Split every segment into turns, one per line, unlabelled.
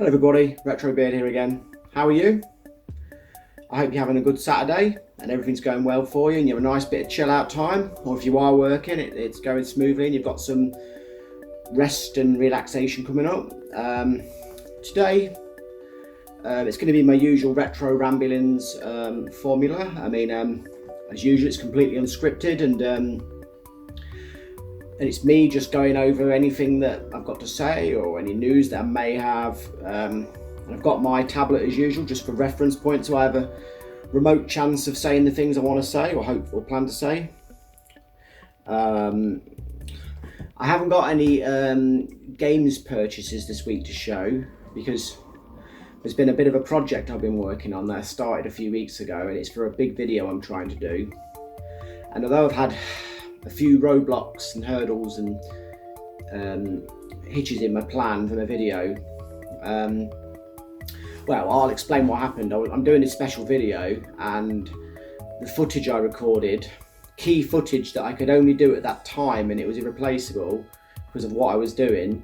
Hello everybody, Retro Beard here again. How are you? I hope you're having a good Saturday and everything's going well for you and you have a nice bit of chill out time, or if you are working, it's going smoothly and you've got some rest and relaxation coming up. Today, it's going to be my usual retro ramblings formula. As usual, it's completely unscripted and it's me just going over anything that I've got to say or any news that I may have. I've got my tablet as usual just for reference point, so I have a remote chance of saying the things I want to say or hope or plan to say. I haven't got any games purchases this week to show because there's been a bit of a project I've been working on that I started a few weeks ago, and it's for a big video I'm trying to do. And although I've had a few roadblocks and hurdles and hitches in my plan for my video, well, I'll explain what happened. I'm doing a special video, and the footage I recorded, key footage that I could only do at that time, and it was irreplaceable because of what I was doing,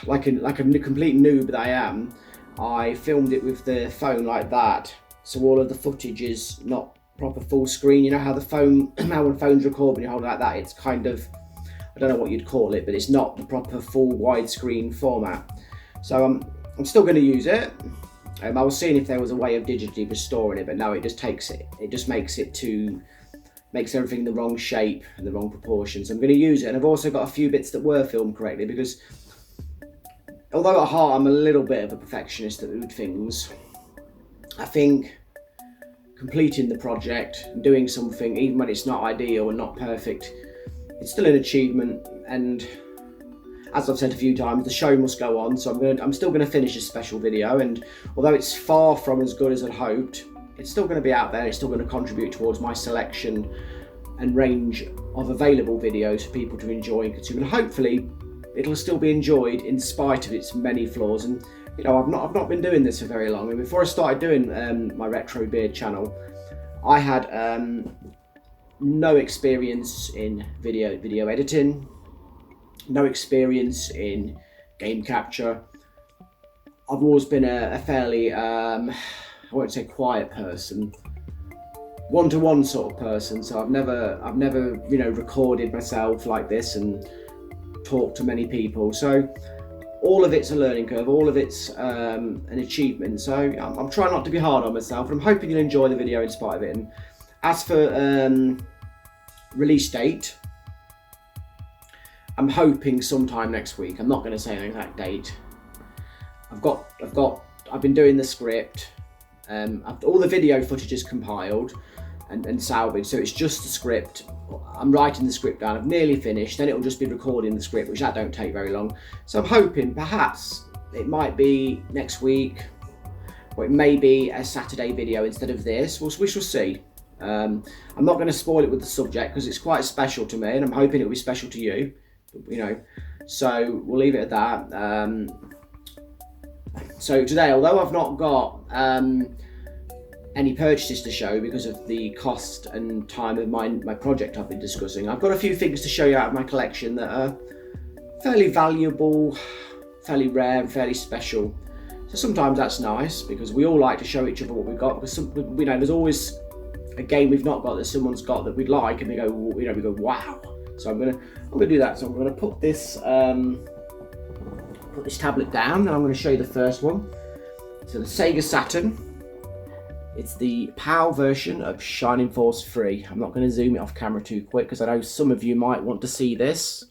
like a complete noob that I am, I filmed it with the phone like that, so all of the footage is not proper full screen. You know how when phones record when you hold it like that, it's kind of, I don't know what you'd call it, but it's not the proper full widescreen format. So I'm still going to use it. I was seeing if there was a way of digitally restoring it, but no, it just makes everything the wrong shape and the wrong proportions. So I'm going to use it, and I've also got a few bits that were filmed correctly because although at heart I'm a little bit of a perfectionist at things, I think completing the project and doing something, even when it's not ideal and not perfect, it's still an achievement. And as I've said a few times, the show must go on, so I'm still going to finish this special video, and although it's far from as good as I'd hoped, it's still going to be out there. It's still going to contribute towards my selection and range of available videos for people to enjoy and consume, and hopefully it'll still be enjoyed in spite of its many flaws. And you know, I've not been doing this for very long, and before I started doing my Retro Beard channel, I had no experience in video editing, no experience in game capture. I've always been a fairly, I won't say quiet person, one-to-one sort of person. So I've never, recorded myself like this and talked to many people. So all of it's a learning curve, all of it's an achievement. So I'm trying not to be hard on myself, and I'm hoping you'll enjoy the video in spite of it. And as for release date, I'm hoping sometime next week. I'm not going to say an exact date. I've been doing the script. All the video footage is compiled and salvaged, so it's just the script. I'm writing the script down. I've nearly finished. Then it'll just be recording the script, which that don't take very long. So I'm hoping perhaps it might be next week, or it may be a Saturday video instead of this. We shall see. I'm not going to spoil it with the subject because it's quite special to me, and I'm hoping it'll be special to you. So we'll leave it at that. So today, although I've not got any purchases to show because of the cost and time of my project I've been discussing, I've got a few things to show you out of my collection that are fairly valuable, fairly rare and fairly special. So sometimes that's nice because we all like to show each other what we've got, because there's always a game we've not got that someone's got that we'd like, and we go wow. So I'm gonna do that. So I'm gonna put this tablet down, and I'm going to show you the first one. So the Sega Saturn. It's the PAL version of Shining Force 3. I'm not going to zoom it off camera too quick because I know some of you might want to see this.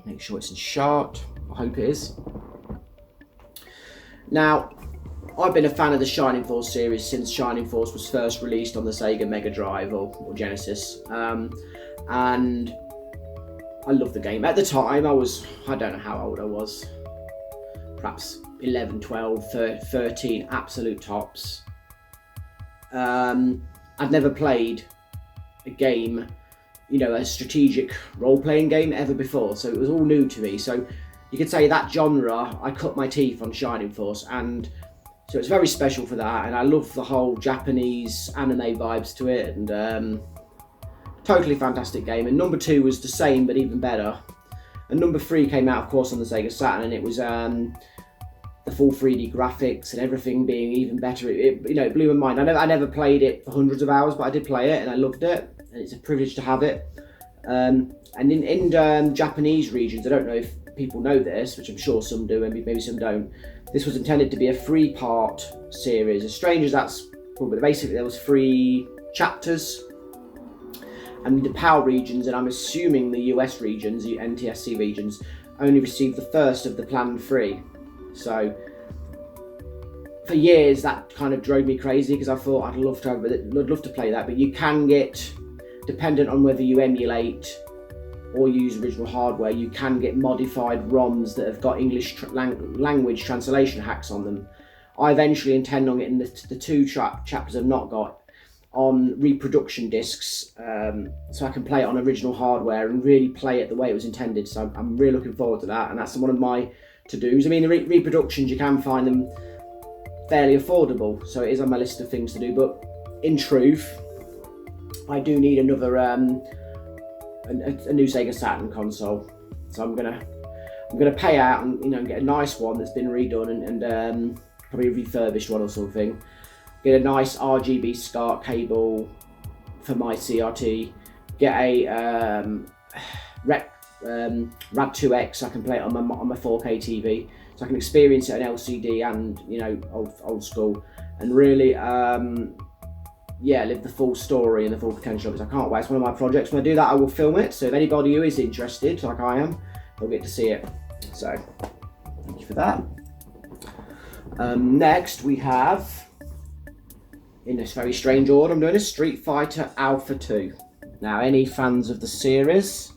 Make sure it's in shot. I hope it is. Now, I've been a fan of the Shining Force series since Shining Force was first released on the Sega Mega Drive or Genesis, and I love the game. At the time, I don't know how old I was, perhaps 11, 12, 13, absolute tops. I'd never played a game, a strategic role-playing game ever before, so it was all new to me. So you could say that genre, I cut my teeth on Shining Force, and so it's very special for that, and I love the whole Japanese anime vibes to it, and totally fantastic game. And number 2 was the same but even better. And number 3 came out, of course, on the Sega Saturn, and it was the full 3D graphics and everything being even better. It blew my mind. I never played it for hundreds of hours, but I did play it and I loved it, and it's a privilege to have it. And in Japanese regions, I don't know if people know this, which I'm sure some do and maybe some don't, this was intended to be a 3-part series. As strange as that's, but basically there was 3 chapters, and the PAL regions, and I'm assuming the US regions, the NTSC regions, only received the first of the planned 3. So for years that kind of drove me crazy, because I thought I'd love to play that, but you can get, dependent on whether you emulate or use original hardware, you can get modified ROMs that have got English language translation hacks on them. I eventually intend on getting the 2 chapters I've not got on reproduction discs, so I can play it on original hardware and really play it the way it was intended. So I'm really looking forward to that, and that's one of my to-dos. I mean, the reproductions, you can find them fairly affordable, so it is on my list of things to do, but in truth, I do need another a new Sega Saturn console. So I'm gonna pay out and get a nice one that's been redone and probably a refurbished one or something. Get a nice RGB SCART cable for my CRT. Get a Rad2X. I can play it on my 4K TV, so I can experience it on LCD and old school, and really live the full story and the full potential of it. I can't wait. It's one of my projects. When I do that, I will film it, so if anybody who is interested, like I am, they'll get to see it. So thank you for that. Next we have, in this very strange order, I'm doing a Street Fighter Alpha 2. Now, any fans of the series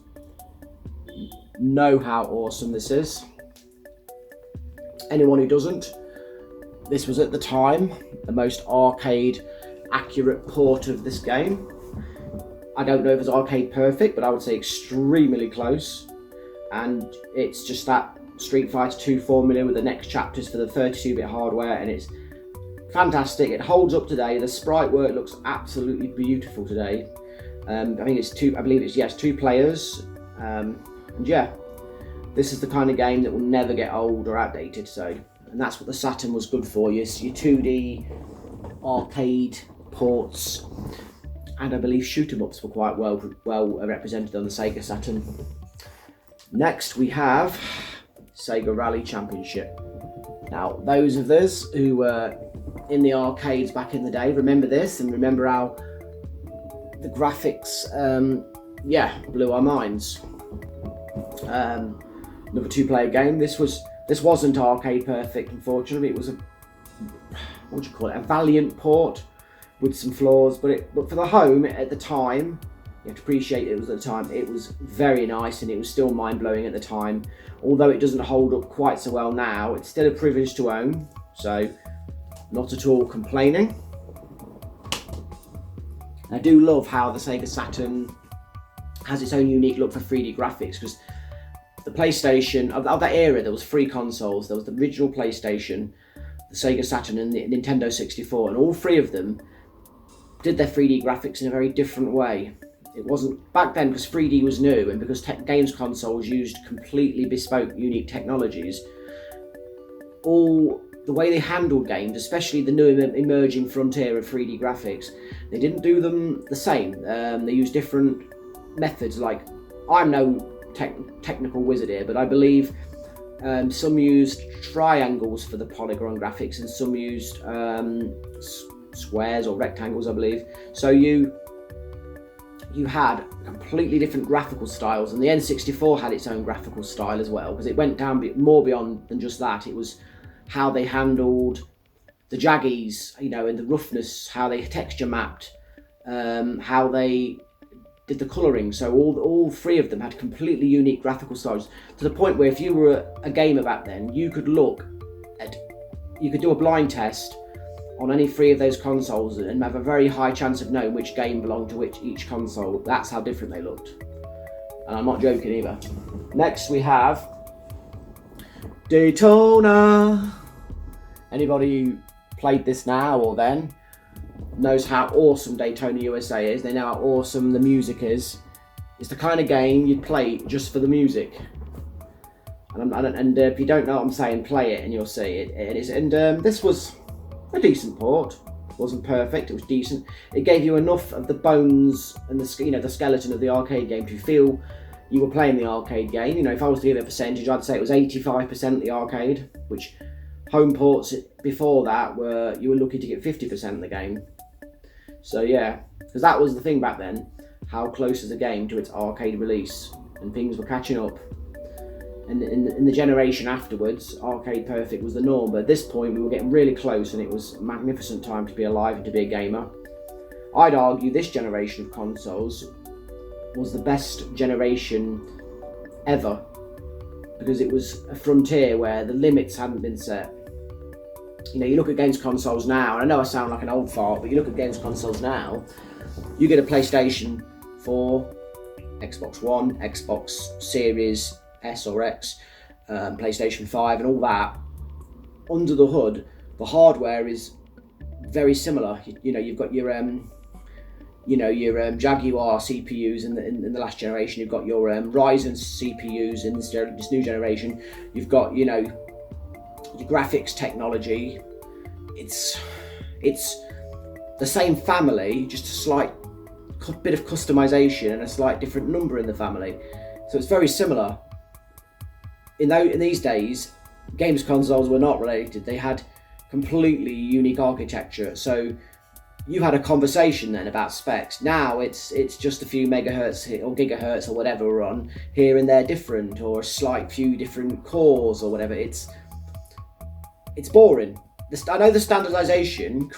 know how awesome this is. Anyone who doesn't, this was at the time the most arcade accurate port of this game. I don't know if it's arcade perfect, but I would say extremely close. And it's just that Street Fighter 2 formula with the next chapters for the 32-bit hardware, and it's fantastic. It holds up today. The sprite work looks absolutely beautiful today. I think it's 2 players. And yeah, this is the kind of game that will never get old or outdated. So, and that's what the Saturn was good for. Your 2D arcade ports, and I believe shoot 'em ups were quite well represented on the Sega Saturn. Next we have Sega Rally Championship. Now, those of us who were in the arcades back in the day remember this, and remember how the graphics blew our minds. Another 2-player game. This wasn't arcade perfect, unfortunately. It was a Valiant port with some flaws, but for the home at the time, you have to appreciate it was at the time, it was very nice, and it was still mind-blowing at the time. Although it doesn't hold up quite so well now, it's still a privilege to own, so not at all complaining. I do love how the Sega Saturn has its own unique look for 3D graphics, because the PlayStation, of that era, there was 3 consoles. There was the original PlayStation, the Sega Saturn, and the Nintendo 64, and all 3 of them did their 3D graphics in a very different way. It wasn't back then, because 3D was new, and because games consoles used completely bespoke, unique technologies. All the way they handled games, especially the new emerging frontier of 3D graphics, they didn't do them the same. They used different methods. Like, I'm no technical wizard here, but I believe some used triangles for the polygon graphics, and some used squares or rectangles, I believe. So you had completely different graphical styles, and the N64 had its own graphical style as well, because it went down more beyond than just that. It was how they handled the jaggies, and the roughness, how they texture mapped, how they did the colouring. So all 3 of them had completely unique graphical styles, to the point where if you were a gamer back then, you could do a blind test on any 3 of those consoles and have a very high chance of knowing which game belonged to each console. That's how different they looked. And I'm not joking either. Next we have Daytona. Anybody who played this now or then knows how awesome Daytona USA is. They know how awesome the music is. It's the kind of game you'd play just for the music. And if you don't know what I'm saying, play it and you'll see it. It is, and this was a decent port. It wasn't perfect. It was decent. It gave you enough of the bones and the skeleton of the arcade game to feel you were playing the arcade game. You know, if I was to give it a percentage, I'd say it was 85% the arcade, which home ports before that you were lucky to get 50% of the game. So yeah, because that was the thing back then. How close is the game to its arcade release, and things were catching up. And in the generation afterwards, arcade perfect was the norm. But at this point, we were getting really close, and it was a magnificent time to be alive and to be a gamer. I'd argue this generation of consoles was the best generation ever, because it was a frontier where the limits hadn't been set. You know, you look at games consoles now, and I know I sound like an old fart, but you look at games consoles now, you get a PlayStation 4, Xbox One, Xbox Series S or X, PlayStation 5 and all that. Under the hood, the hardware is very similar. You know, you've got your Jaguar CPUs in the last generation. You've got your Ryzen CPUs in this new generation. You've got, you know, your graphics technology. It's the same family, just a slight bit of customization and a slight different number in the family. So it's very similar. In these days, games consoles were not related. They had completely unique architecture. So you had a conversation then about specs. Now it's just a few megahertz or gigahertz or whatever we're on here and there different, or a slight few different cores or whatever. It's boring. I know the standardization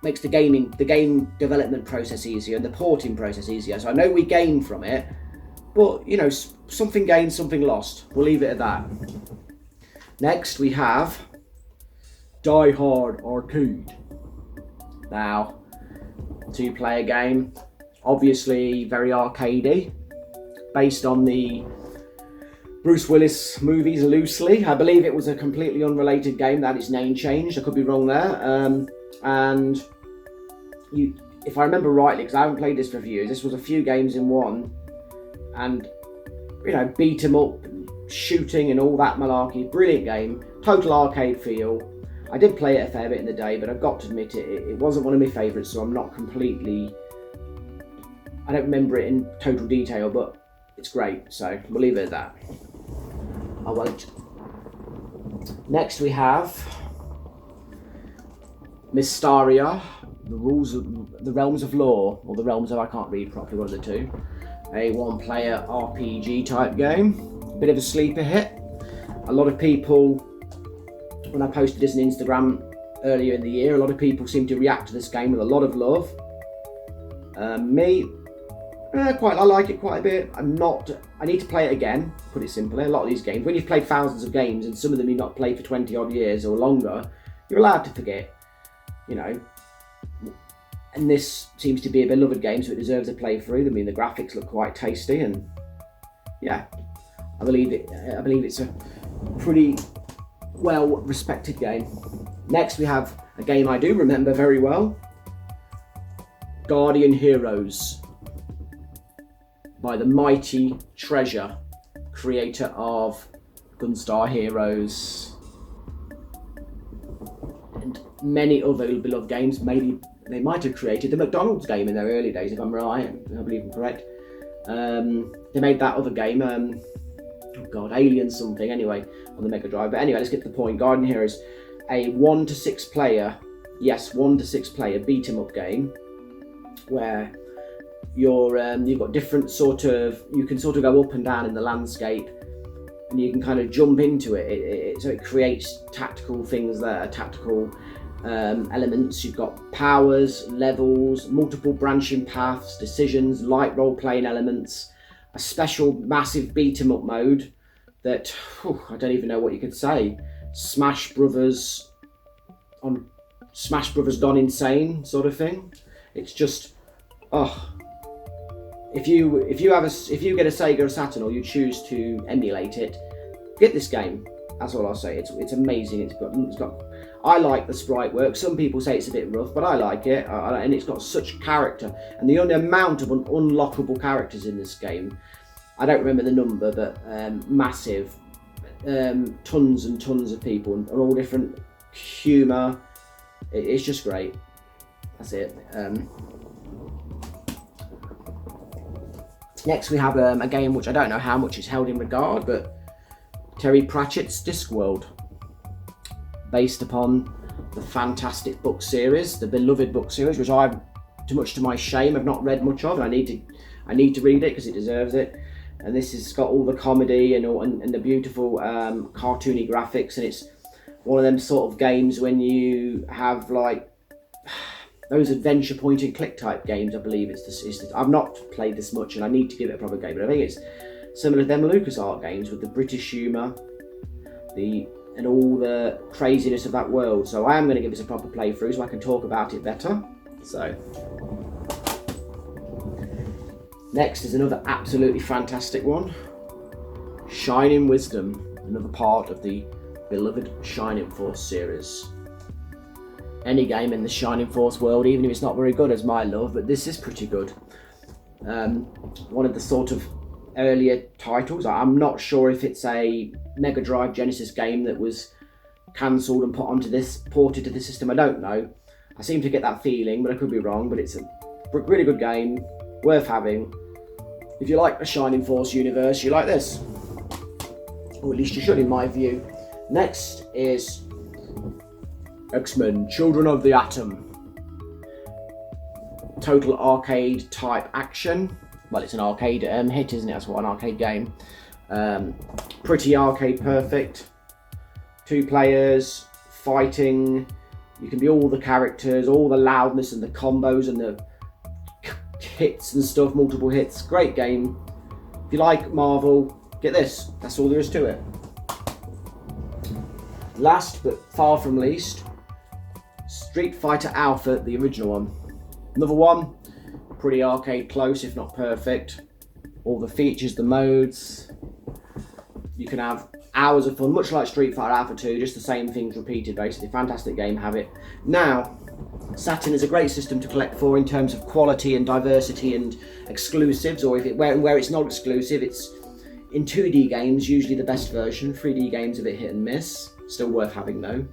makes the game development process easier and the porting process easier. So I know we gain from it, but you know, something gained, something lost. We'll leave it at that. Next we have Die Hard Arcade. Now, 2-player game, obviously very arcadey, based on the Bruce Willis movies loosely. I believe it was a completely unrelated game that its name changed. I could be wrong there. And if I remember rightly, because I haven't played this for a few years, this was a few games in one, and you know, beat 'em up, shooting and all that malarkey. Brilliant game, total arcade feel. I did play it a fair bit in the day, but I've got to admit it wasn't one of my favourites, so I don't remember it in total detail, but it's great, so we'll leave it at that. I won't. Next we have Mystaria, the Realms of Law, or the Realms of, I can't read properly, one of the two. A 1-player RPG type game. A bit of a sleeper hit. A lot of people, when I posted this on Instagram earlier in the year, a lot of people seem to react to this game with a lot of love. I like it quite a bit. I need to play it again, put it simply. A lot of these games, when you've played thousands of games and some of them you've not played for 20 odd years or longer, you're allowed to forget, you know. And this seems to be a beloved game, so it deserves a playthrough. I mean, the graphics look quite tasty, and yeah, I believe it's a pretty well respected game. Next we have a game I do remember very well, Guardian Heroes, by the mighty Treasure, creator of Gunstar Heroes and many other beloved games. Maybe they might have created the McDonald's game in their early days, if I'm right. I believe I'm correct. They made that other game, Alien something, anyway, on the Mega Drive. But anyway, let's get to the point. Guardian Heroes, a 1 to 6 player, yes, 1 to 6 player beat 'em up game, where you've got different you can sort of go up and down in the landscape, and you can kind of jump into it. So it creates tactical things there, tactical elements. You've got powers, levels, multiple branching paths, decisions, light role-playing elements, a special massive beat-em up mode that I don't even know what you could say. Smash Brothers Gone Insane sort of thing. It's just if you get a Sega or Saturn, or you choose to emulate it, get this game. That's all I'll say. It's amazing. It's got. I like the sprite work. Some people say it's a bit rough, but I like it, and it's got such character. And the amount of unlockable characters in this game, I don't remember the number, but massive. Tons and tons of people and all different humour. It's just great. That's it. Next we have a game which I don't know how much is held in regard, but Terry Pratchett's Discworld, based upon the fantastic book series, the beloved book series, which I, too much to my shame, have not read much of. And I need to read it because it deserves it. And this has got all the comedy and the beautiful cartoony graphics, and it's one of them sort of games when you have like those adventure point and click type games. I believe I've not played this much, and I need to give it a proper game, but I think it's similar to them LucasArts games with the British humour, and all the craziness of that world. So I am going to give this a proper playthrough so I can talk about it better. So next is another absolutely fantastic one, Shining Wisdom, another part of the beloved Shining Force series. Any game in the Shining Force world, even if it's not very good, is my love, but this is pretty good. One of the sort of earlier titles. I'm not sure if it's a Mega Drive Genesis game that was cancelled and ported to this system. I don't know. I seem to get that feeling, but I could be wrong. But it's a really good game, worth having. If you like the Shining Force universe, you like this. Or at least you should, in my view. Next is XMen, Children of the Atom. Total arcade type action. Well, it's an arcade hit, isn't it? That's what an arcade game. Pretty arcade perfect. 2 players, fighting. You can be all the characters, all the loudness and the combos and the hits and stuff, multiple hits. Great game. If you like Marvel, get this. That's all there is to it. Last but far from least, Street Fighter Alpha, the original one. Another one, pretty arcade close, if not perfect. All the features, the modes. You can have hours of fun, much like Street Fighter Alpha 2, just the same things repeated basically. Fantastic game, have it. Now, Saturn is a great system to collect for in terms of quality and diversity and exclusives, or where it's not exclusive, it's in 2D games, usually the best version. 3D games a bit hit and miss, still worth having though.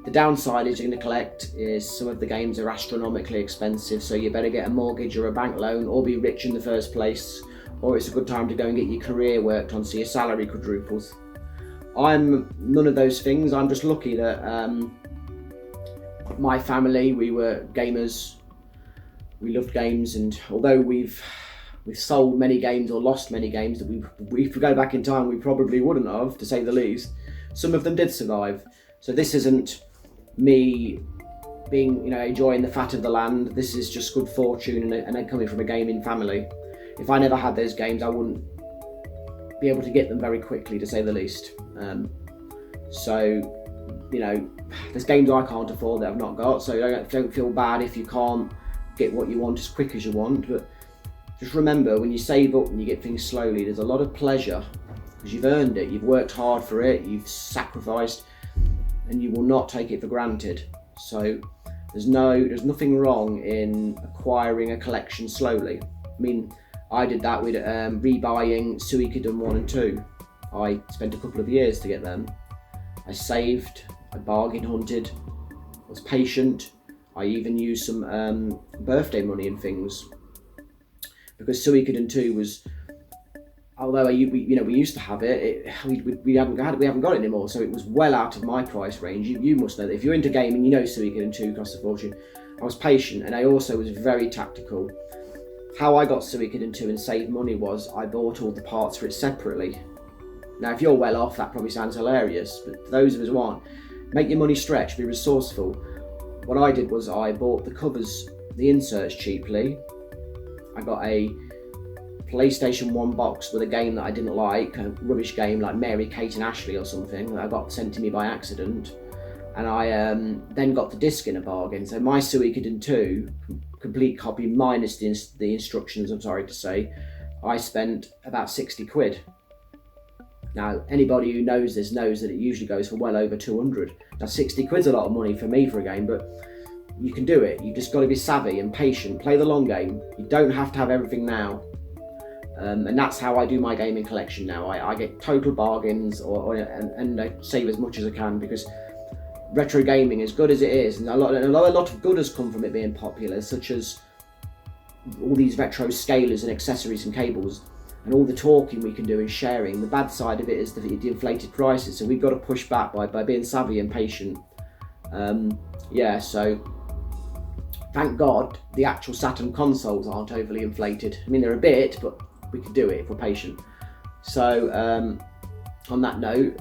The downside is you're going to collect is some of the games are astronomically expensive, so you better get a mortgage or a bank loan or be rich in the first place, or it's a good time to go and get your career worked on so your salary quadruples. I'm none of those things. I'm just lucky that my family, we were gamers, we loved games, and although we've sold many games or lost many games that if we go back in time we probably wouldn't have, to say the least, some of them did survive. So this isn't me being, enjoying the fat of the land. This is just good fortune and coming from a gaming family. If I never had those games, I wouldn't be able to get them very quickly, to say the least. There's games I can't afford that I've not got, so don't feel bad if you can't get what you want as quick as you want. But just remember, when you save up and you get things slowly, there's a lot of pleasure because you've earned it, you've worked hard for it, you've sacrificed, and you will not take it for granted. So there's nothing wrong in acquiring a collection slowly. I mean, I did that with rebuying Suikoden 1 and 2. I spent a couple of years to get them. I saved, I bargain hunted, I was patient. I even used some birthday money and things, because Suikoden 2 was, although we used to have it, we haven't got it anymore, so it was well out of my price range. You must know that if you're into gaming, Suikoden 2 costs a fortune. I was patient, and I also was very tactical. How I got Suikoden 2 and saved money was I bought all the parts for it separately. Now, if you're well off, that probably sounds hilarious, but for those of us who aren't, make your money stretch, be resourceful. What I did was I bought the covers, the inserts cheaply. I got a PlayStation 1 box with a game that I didn't like, a rubbish game like Mary, Kate and Ashley or something that I got sent to me by accident. And I then got the disc in a bargain. So my Suikoden 2, complete copy minus the instructions, I'm sorry to say, I spent about 60 quid. Now, anybody who knows this knows that it usually goes for well over 200. Now, 60 quid's a lot of money for me for a game, but you can do it. You've just got to be savvy and patient. Play the long game. You don't have to have everything now. And that's how I do my gaming collection now. I get total bargains, and I save as much as I can, because retro gaming, as good as it is, and a lot of good has come from it being popular, such as all these retro scalers and accessories and cables, and all the talking we can do and sharing. The bad side of it is the inflated prices, so we've got to push back by being savvy and patient. So thank God the actual Saturn consoles aren't overly inflated. I mean, they're a bit, but we can do it if we're patient. So on that note,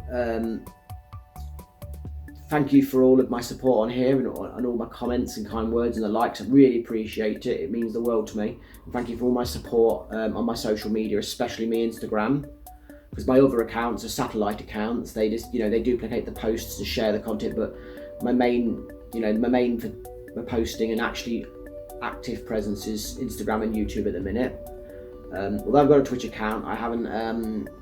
thank you for all of my support on here, and all my comments and kind words and the likes. I really appreciate it. It means the world to me. And thank you for all my support on my social media, especially my Instagram, because my other accounts are satellite accounts. They just, they duplicate the posts to share the content, but my main for posting and actually active presence is Instagram and YouTube at the minute. Although I've got a Twitch account, I haven't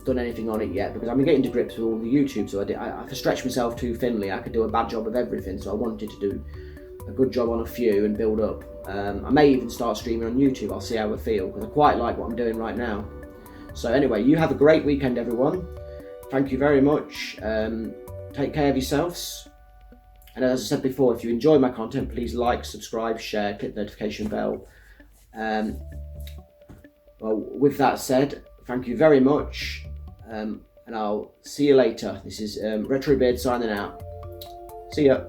done anything on it yet, because I'm getting to grips with all the YouTube. So I stretch myself too thinly. I could do a bad job of everything, so I wanted to do a good job on a few and build up. I may even start streaming on YouTube. I'll see how I feel, because I quite like what I'm doing right now. So anyway, you have a great weekend, everyone. Thank you very much. Take care of yourselves. And as I said before, if you enjoy my content, please like, subscribe, share, click the notification bell. Well, with that said, thank you very much, and I'll see you later. This is Retro Beard signing out. See ya.